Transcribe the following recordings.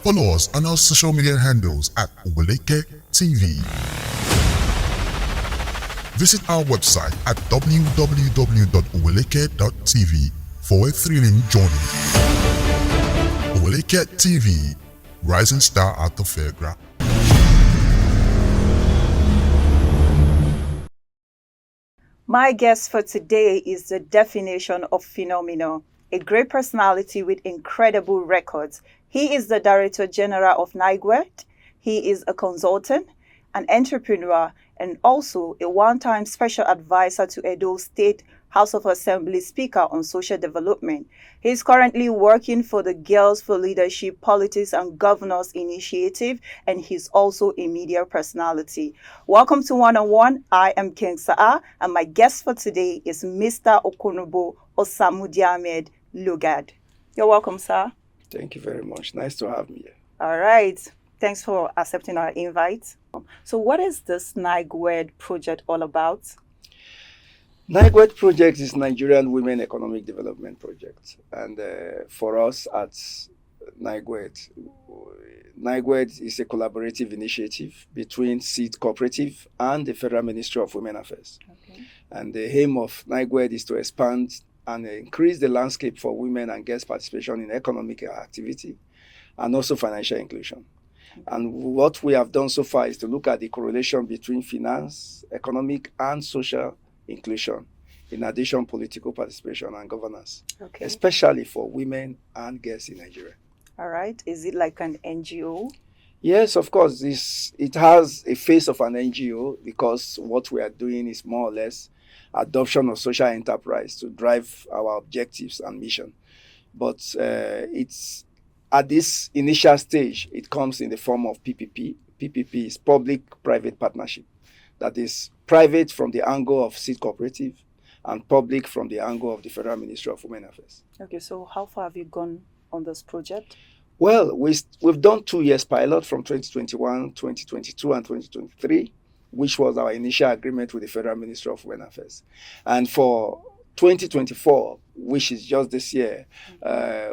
Follow us on our social media handles at Oweleke TV. Visit our website at www.oweleketv for a thrilling journey. Oweleke TV, rising star at the fairground. My guest for today is the definition of phenomenal, a great personality with incredible records. He is the Director General of NigWed. He is a consultant, an entrepreneur, and also a one-time special advisor to Edo State House of Assembly Speaker on social development. He is currently working for the Girls for Leadership Politics and Governance Initiative, and he's also a media personality. Welcome to One-on-One. I am King Sa'a, and my guest for today is Mr. Okonobo O Lugard. You're welcome, sir. Thank you very much. Nice to have me here. All right. Thanks for accepting our invite. So what is this NigWed project all about? NigWed project is Nigerian Women Economic Development Project. And for us at NigWed, NigWed is a collaborative initiative between Seed Cooperative and the Federal Ministry of Women Affairs. Okay. And the aim of NigWed is to expand and increase the landscape for women and girls' participation in economic activity and also financial inclusion. And what we have done so far is to look at the correlation between finance, economic, and social inclusion, in addition political participation and governance, okay, especially for women and girls in Nigeria. All right. Is it like an NGO? Yes, of course. It has a face of an NGO because what we are doing is more or less adoption of social enterprise to drive our objectives and mission. But it's at this initial stage, it comes in the form of PPP. PPP is public-private partnership. That is private from the angle of Seed Cooperative and public from the angle of the Federal Ministry of Women Affairs. Okay, so how far have you gone on this project? Well, we've done 2 years pilot from 2021, 2022, and 2023, which was our initial agreement with the Federal Ministry of Women Affairs. And for 2024, which is just this year,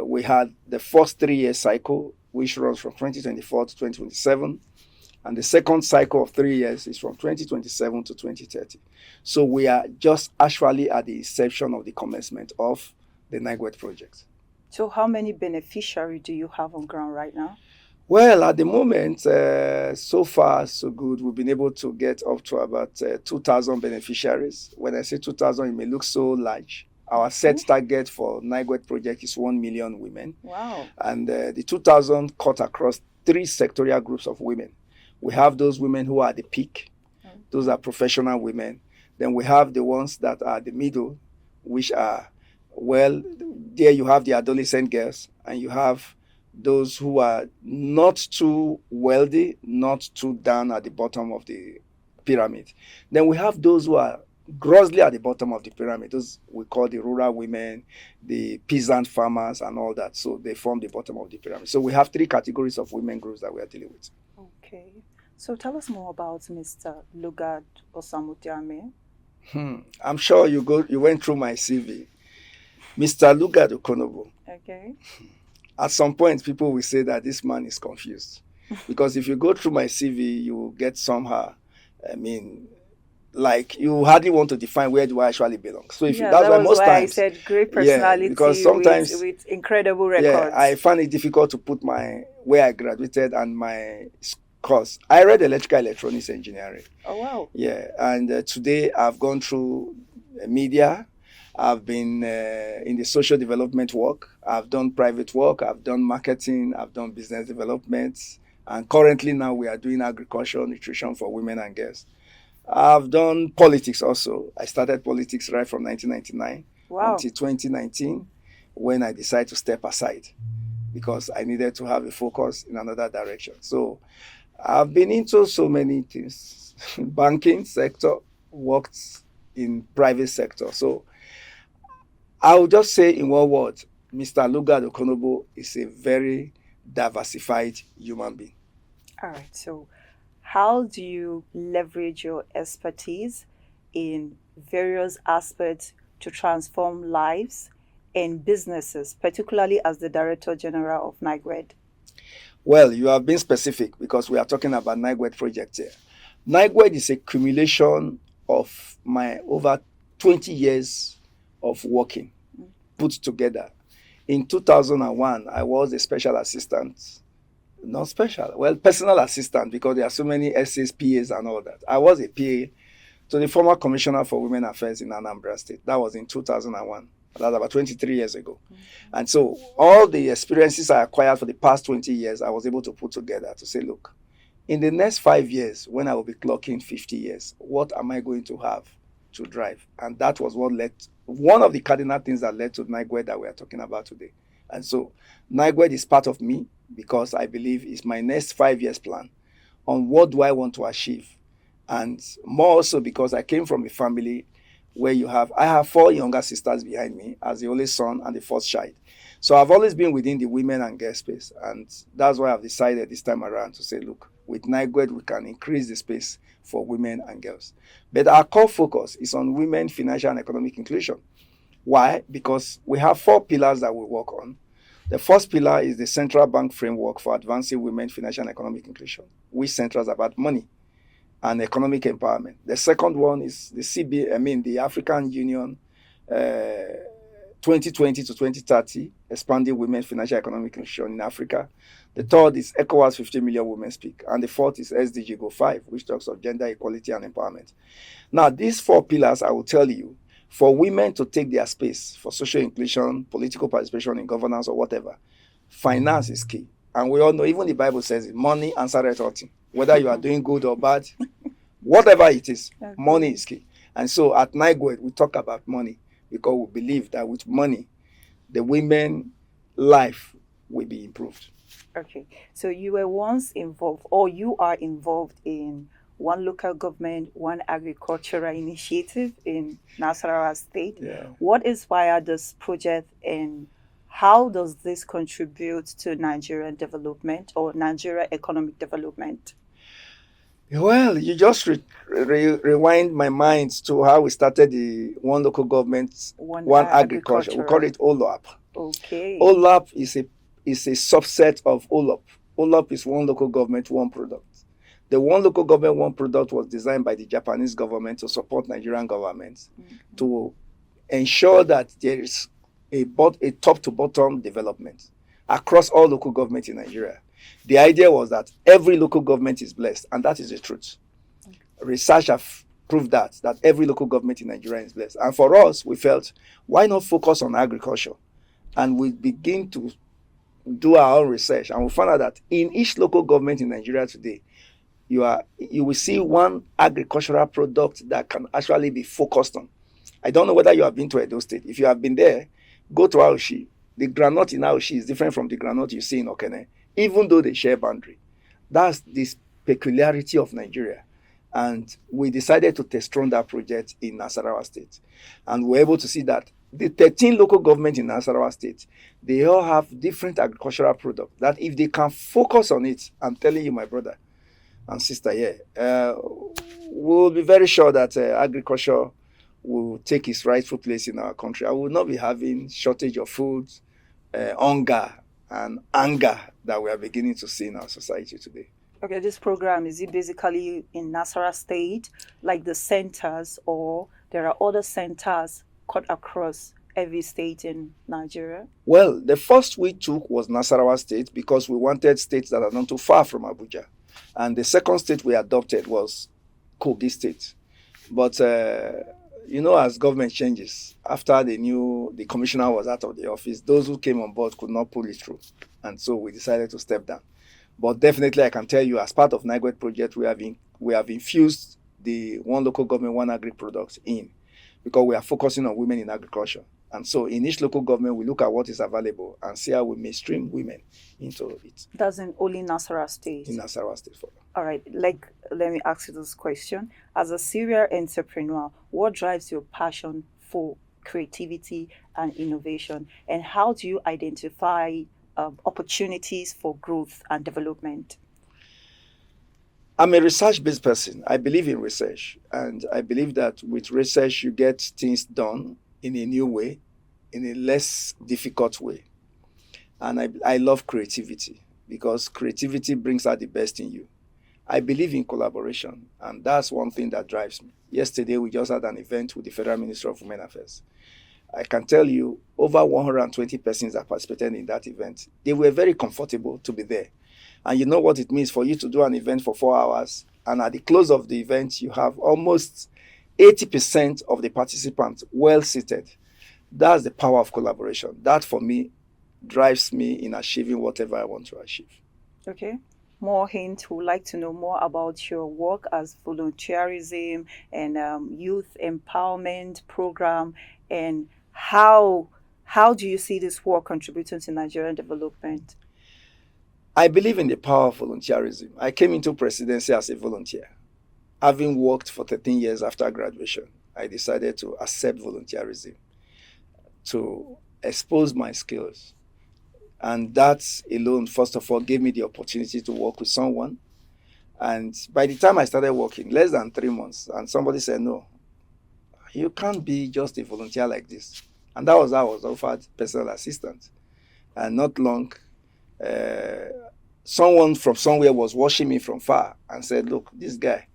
we had the first 3-year cycle, which runs from 2024 to 2027. And the second cycle of 3 years is from 2027 to 2030. So we are just actually at the inception of the commencement of the NigWed project. So how many beneficiaries do you have on ground right now? Well, at the moment, so far, so good. We've been able to get up to about 2,000 beneficiaries. When I say 2,000, it may look so large. Our set target for NigWed project is 1 million women. Wow. And the 2,000 cut across 3 sectorial groups of women. We have those women who are at the peak. Those are professional women. Then we have the ones that are the middle, which are, well, there you have the adolescent girls, and you have those who are not too wealthy, not too down at the bottom of the pyramid. Then we have those who are grossly at the bottom of the pyramid. Those we call the rural women, the peasant farmers, and all that. So they form the bottom of the pyramid. So we have 3 categories of women groups that we are dealing with. Okay. So tell us more about Mr. Lugard Osamudiame. I'm sure you went through my CV. Mr. Lugard Okonobo. Okay. At some point, people will say that this man is confused. Because if you go through my CV, you will get somehow, like you hardly want to define where do I actually belong. So if that's why most times I said great personality, because sometimes with incredible records. I find it difficult to put where I graduated and my course. I read electrical electronics engineering. Oh wow. Yeah, and today I've gone through media. I've been in the social development work. I've done private work. I've done marketing. I've done business development. And currently now we are doing agriculture, nutrition for women and girls. I've done politics also. I started politics right from 1999 until 2019 when I decided to step aside because I needed to have a focus in another direction. So I've been into so many things. Banking sector, worked in private sector. So I would just say in one word, Mr. Lugard Okonobo is a very diversified human being. All right. So how do you leverage your expertise in various aspects to transform lives and businesses, particularly as the Director General of NigWed? Well, you have been specific because we are talking about NigWed project here. NigWed is a cumulation of my over 20 years of working put together. In 2001, I was a special assistant. Not special, well, personal assistant, because there are so many SAs, PAs, and all that. I was a PA to the former Commissioner for Women Affairs in Anambra State. That was in 2001. That's about 23 years ago. And so all the experiences I acquired for the past 20 years, I was able to put together to say, look, in the next 5 years, when I will be clocking 50 years, what am I going to have to drive? And that was what led, one of the cardinal things that led to NigWed that we are talking about today. And so NigWed is part of me because I believe it's my next 5 years plan on what do I want to achieve. And more also because I came from a family where I have 4 younger sisters behind me as the only son and the first child. So I've always been within the women and girls space. And that's why I've decided this time around to say, look, with NigWed, we can increase the space for women and girls. But our core focus is on women, financial and economic inclusion. Why? Because we have 4 pillars that we work on. The first pillar is the central bank framework for advancing women, financial and economic inclusion, which centers about money and economic empowerment. The second one is the African Union 2020 to 2030, expanding women, financial economic inclusion in Africa. The third is ECOWAS 50 million women speak. And the fourth is SDG Go 5, which talks of gender equality and empowerment. Now, these 4 pillars, I will tell you, for women to take their space for social inclusion, political participation in governance or whatever, finance is key. And we all know, even the Bible says it, money answereth all things. Whether you are doing good or bad, whatever it is, money is key. And so at NigWed, we talk about money because we believe that with money, the women's life will be improved. Okay, so you were once involved, or you are involved in one local government, one agricultural initiative in Nasarawa State. Yeah. What inspired this project and how does this contribute to Nigerian development or Nigeria economic development? Well, you just rewind my mind to how we started the one local government, one agriculture. We call it OLAP. Okay. OLAP is a subset of OLAP. OLAP is one local government, one product. The one local government, one product was designed by the Japanese government to support Nigerian governments to ensure that there is a top to bottom development across all local governments in Nigeria. The idea was that every local government is blessed, and that is the truth. Research have proved that every local government in Nigeria is blessed. And for us, we felt, why not focus on agriculture? And we begin to do our own research, and we found out that in each local government in Nigeria today, you will see one agricultural product that can actually be focused on. I don't know whether you have been to Edo State. If you have been there, go to Aoshi. The groundnut in Aoshi is different from the groundnut you see in Okene, even though they share boundary. That's this peculiarity of Nigeria. And we decided to test run that project in Nasarawa State. And we were able to see that the 13 local governments in Nasarawa State, they all have different agricultural products that if they can focus on it, I'm telling you, my brother and sister here, we'll be very sure that agriculture will take its rightful place in our country. I will not be having shortage of food, hunger, and anger that we are beginning to see in our society today. Okay, this program, is it basically in Nasarawa State, like the centers, or there are other centers cut across every state in Nigeria? Well, the first we took was Nasarawa State because we wanted states that are not too far from Abuja. And the second state we adopted was Kogi State. But, as government changes, after the commissioner was out of the office, those who came on board could not pull it through. And so we decided to step down. But definitely I can tell you, as part of NigWed project, we have infused the one local government, one agri products in, because we are focusing on women in agriculture. And so in each local government, we look at what is available and see how we may stream women into it. That's in only Nasarawa State? In Nasarawa State. All right. Let me ask you this question. As a serial entrepreneur, what drives your passion for creativity and innovation? And how do you identify opportunities for growth and development? I'm a research-based person. I believe in research. And I believe that with research, you get things done in a new way, in a less difficult way. And I love creativity. because creativity brings out the best in you. I believe in collaboration, and that's one thing that drives me. Yesterday, we just had an event with the Federal Ministry of Women Affairs. I can tell you, over 120 persons that participated in that event. They were very comfortable to be there. And you know what it means for you to do an event for 4 hours, and at the close of the event, you have almost 80% of the participants well seated. That's the power of collaboration. That, for me, drives me in achieving whatever I want to achieve. Okay. More hints. We would like to know more about your work as volunteerism and youth empowerment program, and how do you see this work contributing to Nigerian development? I believe in the power of volunteerism. I came into presidency as a volunteer. Having worked for 13 years after graduation, I decided to accept volunteerism, to expose my skills. And that alone, first of all, gave me the opportunity to work with someone. And by the time I started working, less than 3 months, and somebody said, no, you can't be just a volunteer like this. And that was how I was offered personal assistant. And not long, someone from somewhere was watching me from far and said, look, this guy,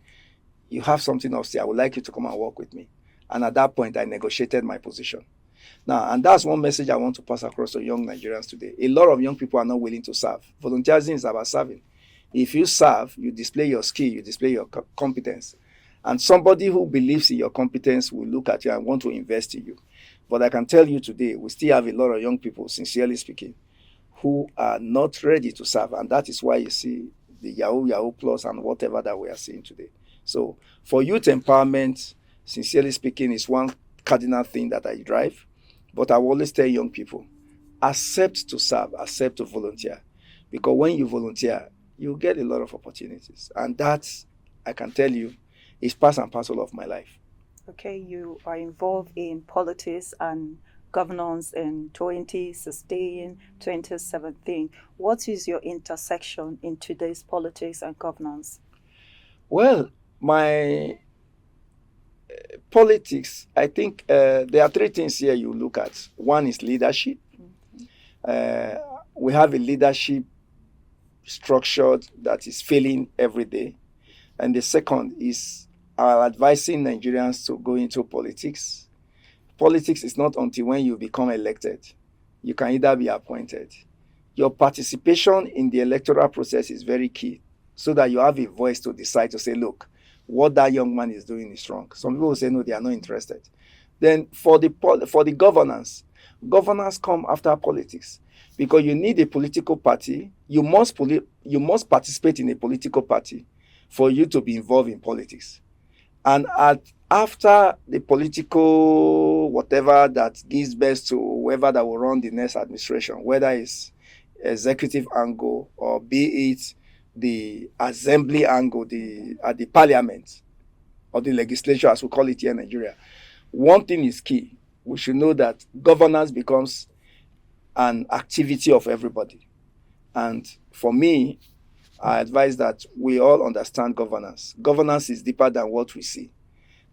you have something else here. I would like you to come and work with me. And at that point, I negotiated my position. Now, and that's one message I want to pass across to young Nigerians today. A lot of young people are not willing to serve. Volunteerism is about serving. If you serve, you display your skill, you display your competence. And somebody who believes in your competence will look at you and want to invest in you. But I can tell you today, we still have a lot of young people, sincerely speaking, who are not ready to serve. And that is why you see the Yahoo Plus and whatever that we are seeing today. So for youth empowerment, sincerely speaking, is one cardinal thing that I drive. But I will always tell young people, accept to serve, accept to volunteer. Because when you volunteer, you get a lot of opportunities. And that, I can tell you, is part and parcel of my life. Okay, you are involved in politics and governance in 2016, 2017. What is your intersection in today's politics and governance? Well, my politics, I think there are 3 things here you look at. One is leadership. We have a leadership structured that is failing every day. And the second is advising Nigerians to go into politics. Politics is not until when you become elected. You can either be appointed. Your participation in the electoral process is very key, so that you have a voice to decide to say, look, what that young man is doing is wrong. Some people will say, no, they are not interested. Then for the governance come after politics, because you need a political party. You must participate in a political party for you to be involved in politics. And after the political whatever that gives birth to whoever that will run the next administration, whether it's executive angle or be it the assembly angle, at the parliament or the legislature, as we call it here in Nigeria, one thing is key. We should know that governance becomes an activity of everybody. And for me, I advise that we all understand governance. Governance is deeper than what we see.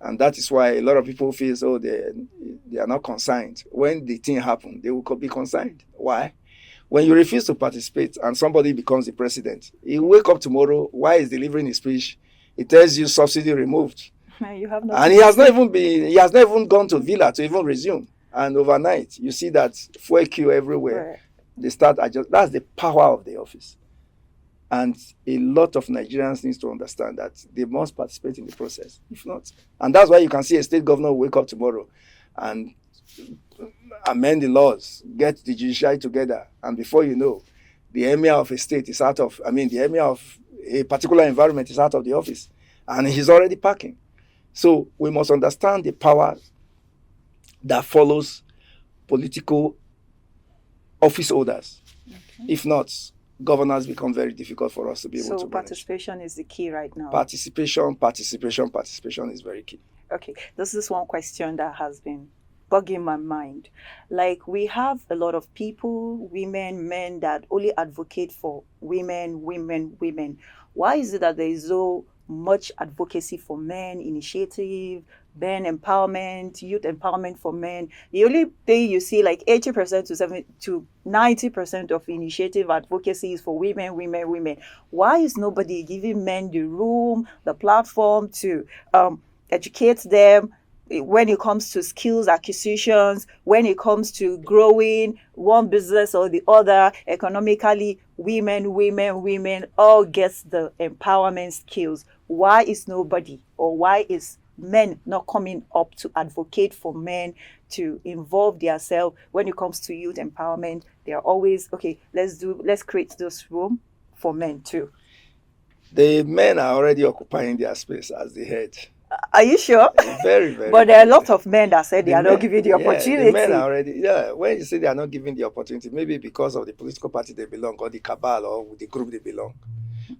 And that is why a lot of people feel, oh, they are not concerned. When the thing happens, they will be concerned. Why? When you refuse to participate and somebody becomes the president, he will wake up tomorrow, while he's delivering his speech, he tells you subsidy removed. You have and he has not even gone to Villa to even resume. And overnight, you see that fuel queue everywhere. Right. They start adjust. That's the power of the office. And a lot of Nigerians need to understand that they must participate in the process. If not, and that's why you can see a state governor wake up tomorrow and amend the laws, get the judiciary together, and before you know, the emir of a state is the emir of a particular environment is out of the office, and he's already packing. So we must understand the power that follows political office holders. Okay. If not, governance become very difficult for us to be able to manage. So participation is the key right now. Participation is very key. Okay, this is one question that has been bugging my mind. Like, we have a lot of people, women, men, that only advocate for women. Why is it that there is so much advocacy for men, initiative, men empowerment, youth empowerment for men. The only thing you see, like 80% to 90% of initiative advocacy is for women, women, women. Why is nobody giving men the room, the platform to educate them when it comes to skills acquisitions, when it comes to growing one business or the other economically? Women all gets the empowerment skills. Why is nobody, or why is men not coming up to advocate for men to involve themselves when it comes to youth empowerment? They are always, okay, let's create this room for men too. The men are already occupying their space as the head. Are you sure? Very, very. But there are a lot of men that said they are not giving the opportunity. The men are already, when you say they are not giving the opportunity, maybe because of the political party they belong, or the cabal, or the group they belong.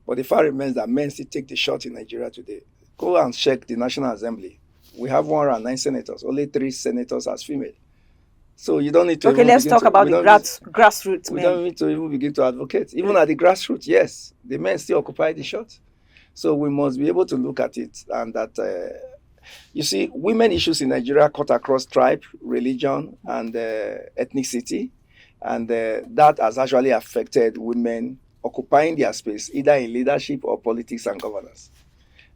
But the fact remains that men still take the shot in Nigeria today. Go and check the National Assembly. We have 109 senators, only 3 senators as female. So you don't need to. Okay, let's talk about the grassroots men. We don't need to even begin to advocate. Even at the grassroots, yes, the men still occupy the shot. So we must be able to look at it, and that, you see, women issues in Nigeria cut across tribe, religion, and ethnicity, and that has actually affected women occupying their space, either in leadership or politics and governance.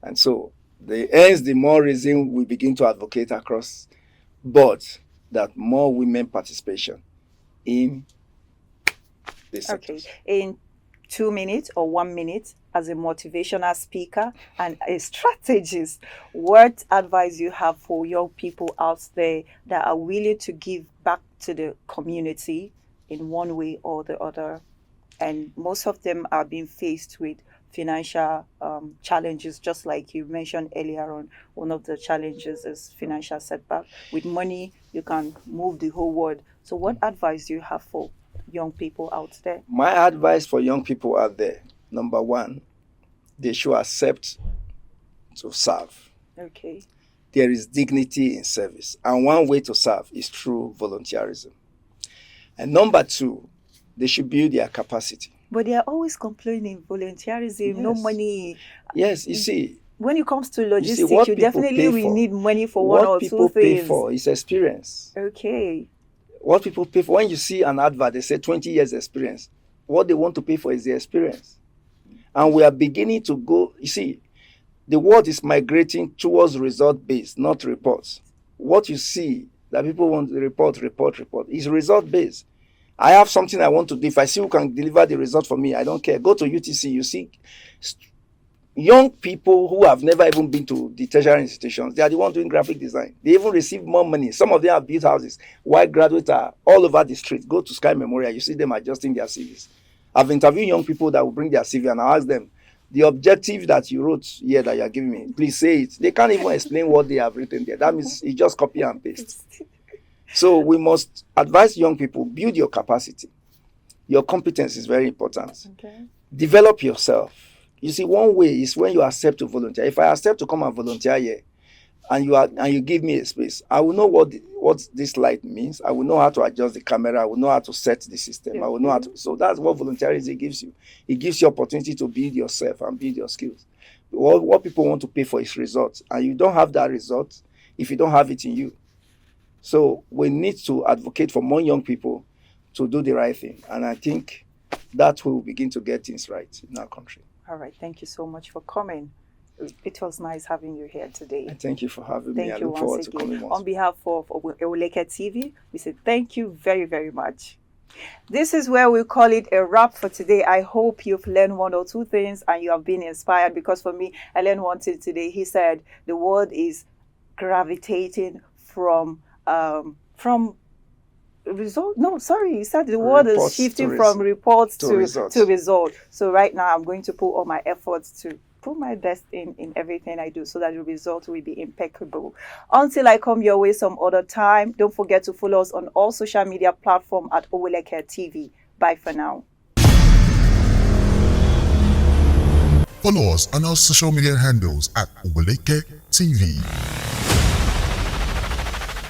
And so, hence the more reason we begin to advocate across boards that more women participation in this. Okay, in 2 minutes or 1 minute, as a motivational speaker and a strategist, what advice you have for young people out there that are willing to give back to the community in one way or the other? And most of them are being faced with financial challenges, just like you mentioned earlier on. One of the challenges is financial setback. With money, you can move the whole world. So what advice do you have for young people out there? My advice for young people out there, number one, they should accept to serve. Okay. There is dignity in service. And one way to serve is through volunteerism. And number two, they should build their capacity. But they are always complaining, volunteerism, no money. Yes, you see. When it comes to logistics, you definitely will need money for one or two things. What people pay for is experience. Okay. What people pay for, when you see an advert, they say 20 years experience. What they want to pay for is the experience. And we are beginning to go, you see, the world is migrating towards result-based, not reports. What you see that people want to report is result-based. I have something I want to do. If I see who can deliver the result for me, I don't care. Go to UTC, you see young people who have never even been to the tertiary institutions. They are the ones doing graphic design. They even receive more money. Some of them have built houses. While graduates are all over the street. Go to Sky Memorial, you see them adjusting their CVs. I've interviewed young people that will bring their CV, and I ask them, the objective that you wrote here that you are giving me, please say it. They can't even explain what they have written there. That means it's just copy and paste. So we must advise young people, build your capacity. Your competence is very important. Okay. Develop yourself. You see, one way is when you accept to volunteer. If I accept to come and volunteer here, and you give me a space, I will know what this light means. I will know how to adjust the camera. I will know how to set the system. Mm-hmm. I will know how to. So that's what volunteerism gives you. It gives you opportunity to build yourself and build your skills. What people want to pay for is results, and you don't have that result if you don't have it in you. So we need to advocate for more young people to do the right thing, and I think that will begin to get things right in our country. All right. Thank you so much for coming. It was nice having you here today. And thank you for having me. I look forward to coming once. On behalf of Oweleketv, we say thank you very, very much. This is where we call it a wrap for today. I hope you've learned one or two things and you have been inspired, because for me, I learned one thing today. He said the world is gravitating from result. No, sorry. He said the world is shifting from reports to result. So right now I'm going to put all my efforts to put my best in everything I do so that the result will be impeccable. Until I come your way some other time, don't forget to follow us on all social media platforms at Oweleketv. Bye for now. Follow us on our social media handles at Oweleketv.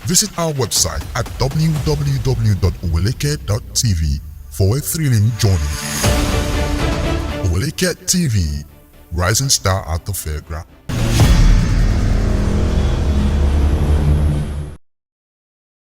Visit our website at www.oweleke.tv for a thrilling journey. Oweleketv, rising star at the fairground.